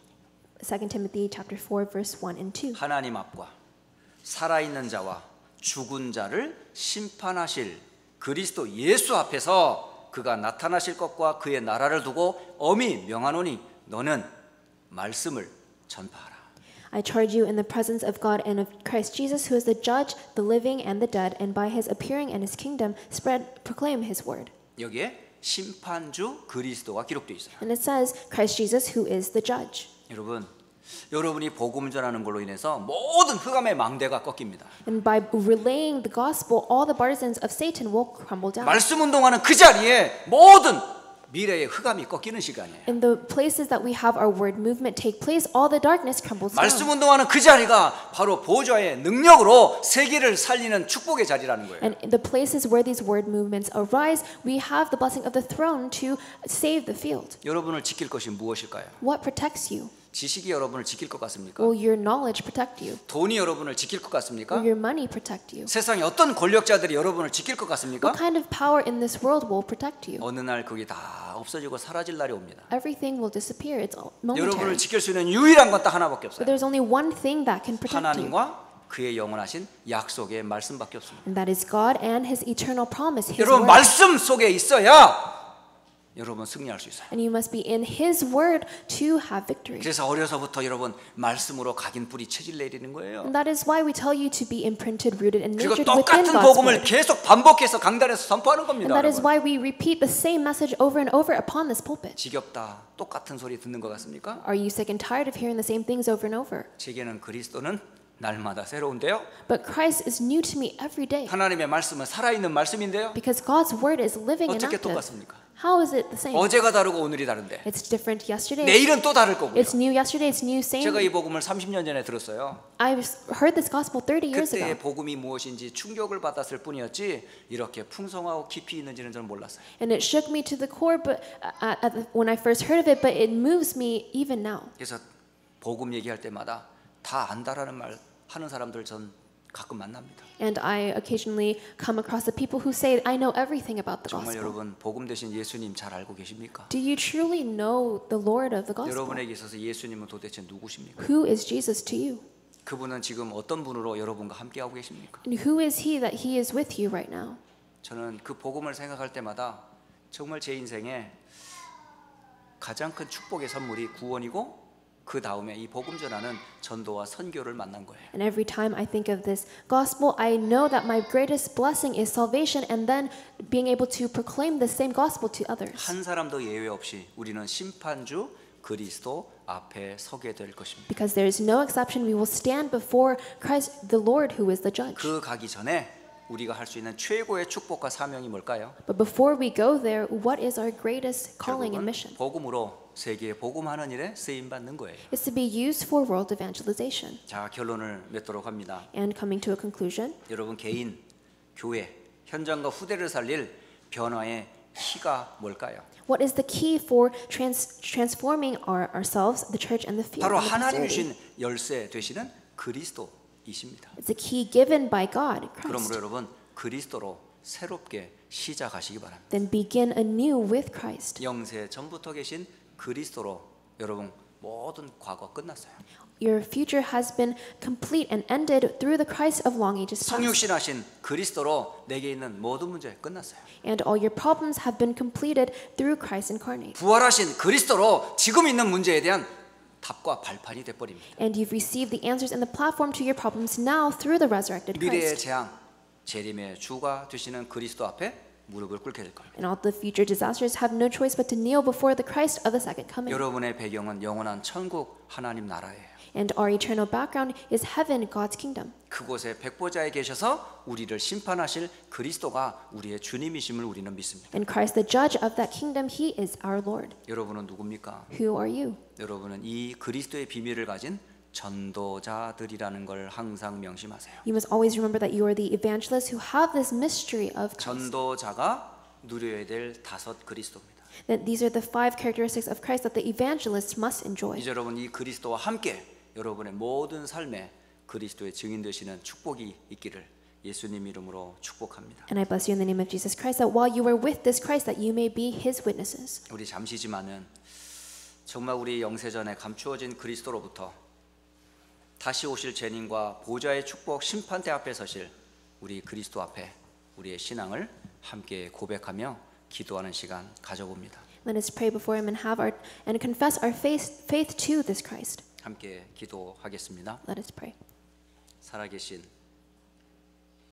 Speaker 2: 2 Timothy chapter 4, verse 1 and 2.
Speaker 1: 하나님 앞과 살아있는 자와 죽은 자를 심판하실 그리스도 예수 앞에서 그가 나타나실 것과 그의 나라를 두고 엄히 명하노니 너는 말씀을 전파하라.
Speaker 2: I charge you in the presence of God and of Christ Jesus, who is the judge, the living and the dead, and by his appearing and his kingdom, proclaim his word.
Speaker 1: 여기에 심판주 그리스도가 기록되어 있어요.
Speaker 2: And it says, Christ Jesus, who is the judge.
Speaker 1: 여러분이 복음 전하는 걸로 인해서 모든 흑암의 망대가 꺾입니다.
Speaker 2: And by relaying the gospel, all the partisans of Satan will crumble down.
Speaker 1: 말씀 운동하는 그 자리에 모든 미래의 흑암이 꺾이는 시간이에요.
Speaker 2: In the places that we have our word movement take place, all the darkness crumbles down.
Speaker 1: 말씀 운동하는 그 자리가 바로 보좌의 능력으로 세계를 살리는 축복의 자리라는 거예요.
Speaker 2: And in the places where these word movements arise, we have the blessing of the throne to save the field.
Speaker 1: 여러분을 지킬 것이 무엇일까요?
Speaker 2: What protects you?
Speaker 1: 지식이 여러분을 지킬 것 같습니까?
Speaker 2: Will your knowledge protect you?
Speaker 1: 돈이 여러분을 지킬 것 같습니까?
Speaker 2: Will your money protect you?
Speaker 1: 세상에 어떤 권력자들이 여러분을 지킬 것 같습니까?
Speaker 2: What kind of power in this world will protect you?
Speaker 1: 어느 날 그게 다 없어지고 사라질 날이 옵니다.
Speaker 2: Everything will disappear. It's momentary.
Speaker 1: 여러분을 지킬 수 있는 유일한 건 딱 하나밖에
Speaker 2: But
Speaker 1: 없어요.
Speaker 2: there's only one thing that can protect you.
Speaker 1: 하나님과 그의 영원하신 약속의 말씀밖에 없습니다.
Speaker 2: And that is God and His eternal promise, His
Speaker 1: 여러분
Speaker 2: word.
Speaker 1: 말씀 속에 있어야 여러분 승리할 수 있어요.
Speaker 2: And you must be in His word to have victory.
Speaker 1: 그래서 어려서부터 여러분 말씀으로 각인 뿌리 체질 내리는 거예요.
Speaker 2: And that is why we tell you to be imprinted, rooted, and
Speaker 1: 그리고
Speaker 2: nurtured within
Speaker 1: 똑같은
Speaker 2: God's
Speaker 1: 복음을
Speaker 2: word.
Speaker 1: 계속 반복해서 강단에서 선포하는 겁니다.
Speaker 2: And that is
Speaker 1: 여러분.
Speaker 2: why we repeat the same message over and over upon this pulpit.
Speaker 1: 지겹다. 똑같은 소리 듣는 것 같습니까?
Speaker 2: Are you sick and tired of hearing the same things over and over?
Speaker 1: 제게는 그리스도는 날마다 새로운데요.
Speaker 2: But Christ is new to me every day.
Speaker 1: 하나님의 말씀은 살아있는 말씀인데요.
Speaker 2: Because God's word is living and
Speaker 1: 어떻게
Speaker 2: active.
Speaker 1: 똑같습니까?
Speaker 2: How is it the same?
Speaker 1: 어제가 다르고 오늘이 다른데
Speaker 2: It's different yesterday.
Speaker 1: 내일은 또 다를 거고요.
Speaker 2: It's new yesterday. It's new same.
Speaker 1: 제가 이 복음을 30년 전에 들었어요.
Speaker 2: I heard this gospel 30 years
Speaker 1: 그때의
Speaker 2: ago.
Speaker 1: 복음이 무엇인지 충격을 받았을 뿐이었지 이렇게 풍성하고 깊이 있는지는 저는 몰랐어요.
Speaker 2: And it shook me to the core but when I first heard of it, but it moves me even now.
Speaker 1: 그래서 복음 얘기할 때마다 다 안다라는 말 하는 사람들 전 가끔 만납니다.
Speaker 2: And I occasionally come across the people who say, I know everything about the
Speaker 1: 정말
Speaker 2: gospel.
Speaker 1: 여러분 복음 되신 예수님 잘 알고 계십니까?
Speaker 2: Do you truly know the Lord of the gospel?
Speaker 1: 여러분에게 있어서 예수님은 도대체 누구십니까?
Speaker 2: Who is Jesus to you?
Speaker 1: 그분은 지금 어떤 분으로 여러분과 함께하고 계십니까?
Speaker 2: And who is He that He is with you right now?
Speaker 1: 저는 그 복음을 생각할 때마다 정말 제 인생에 가장 큰 축복의 선물이 구원이고 그 다음에 이 복음 전하는 전도와 선교를 만난 거예요.
Speaker 2: And every time I think of this gospel, I know that my greatest blessing is salvation and then being able to proclaim the same gospel to others.
Speaker 1: 한 사람도 예외 없이 우리는 심판주 그리스도 앞에 서게 될 것입니다.
Speaker 2: Because there is no exception, we will stand before Christ the Lord who is the judge.
Speaker 1: 그 가기 전에 우리가 할 수 있는 최고의 축복과 사명이 뭘까요?
Speaker 2: But before we go there, what is our greatest calling and mission?
Speaker 1: 복음으로 세계에 복음하는 일에 쓰임 받는 거예요.
Speaker 2: It's to be used for world evangelization.
Speaker 1: 자, 결론을 맺도록 합니다.
Speaker 2: And coming to a conclusion,
Speaker 1: 여러분 개인, 교회, 현장과 후대를 살릴 변화의 키가 뭘까요?
Speaker 2: what is the key for transforming ourselves, the church, and the field?
Speaker 1: 바로
Speaker 2: and the
Speaker 1: 하나님
Speaker 2: facility?
Speaker 1: 주신 열쇠 되시는 그리스도이십니다.
Speaker 2: It's a key given by God,
Speaker 1: 그러므로
Speaker 2: Christ.
Speaker 1: 여러분 그리스도로 새롭게 시작하시기 바랍니다.
Speaker 2: Then begin anew with Christ.
Speaker 1: 영세 전부터 계신 그리스도로 여러분 모든 과거 끝났어요.
Speaker 2: Your future has been complete and ended through the Christ of long ages past.
Speaker 1: 성육신하신 그리스도로 내게 있는 모든 문제 끝났어요.
Speaker 2: And all your problems have been completed through Christ incarnate.
Speaker 1: 부활하신 그리스도로 지금 있는 문제에 대한 답과 발판이 돼 버립니다.
Speaker 2: And you've received the answers and the platform to your problems now through the resurrected
Speaker 1: 미래의
Speaker 2: Christ.
Speaker 1: 재앙, 재림의 주가 되시는 그리스도 앞에 무릎을 꿇게 될 겁니다.
Speaker 2: And all the future disasters have no choice but to kneel before the Christ of the second coming.
Speaker 1: 여러분의 배경은 영원한 천국 하나님 나라예요.
Speaker 2: And our eternal background is heaven, God's kingdom.
Speaker 1: 그곳에 백보자에 계셔서 우리를 심판하실 그리스도가 우리의 주님이심을 우리는 믿습니다.
Speaker 2: And Christ, the judge of that kingdom, He is our Lord.
Speaker 1: 여러분은 누굽니까?
Speaker 2: Who are you?
Speaker 1: 여러분은 이 그리스도의 비밀을 가진 전도자들이라는 걸 항상 명심하세요.
Speaker 2: You must always remember that you are the evangelists who have this mystery of Christ.
Speaker 1: 전도자가 누려야 될 5 그리스도입니다.
Speaker 2: That these are the 5 characteristics of Christ that the evangelists must enjoy.
Speaker 1: 이제 여러분 이 그리스도와 함께 여러분의 모든 삶에 그리스도의 증인 되시는 축복이 있기를 예수님 이름으로 축복합니다.
Speaker 2: And I bless you in the name of Jesus Christ that while you are with this Christ that you may be His witnesses.
Speaker 1: 우리 잠시지만은 정말 우리 영세전에 감추어진 그리스도로부터 다시 오실 재림과 보좌의 축복 심판대 앞에 서실 우리 그리스도 앞에 우리의 신앙을 함께 고백하며 기도하는 시간 가져봅니다.
Speaker 2: Let us pray before Him and confess our faith to this Christ.
Speaker 1: 함께 기도하겠습니다.
Speaker 2: Let us pray.
Speaker 1: 살아계신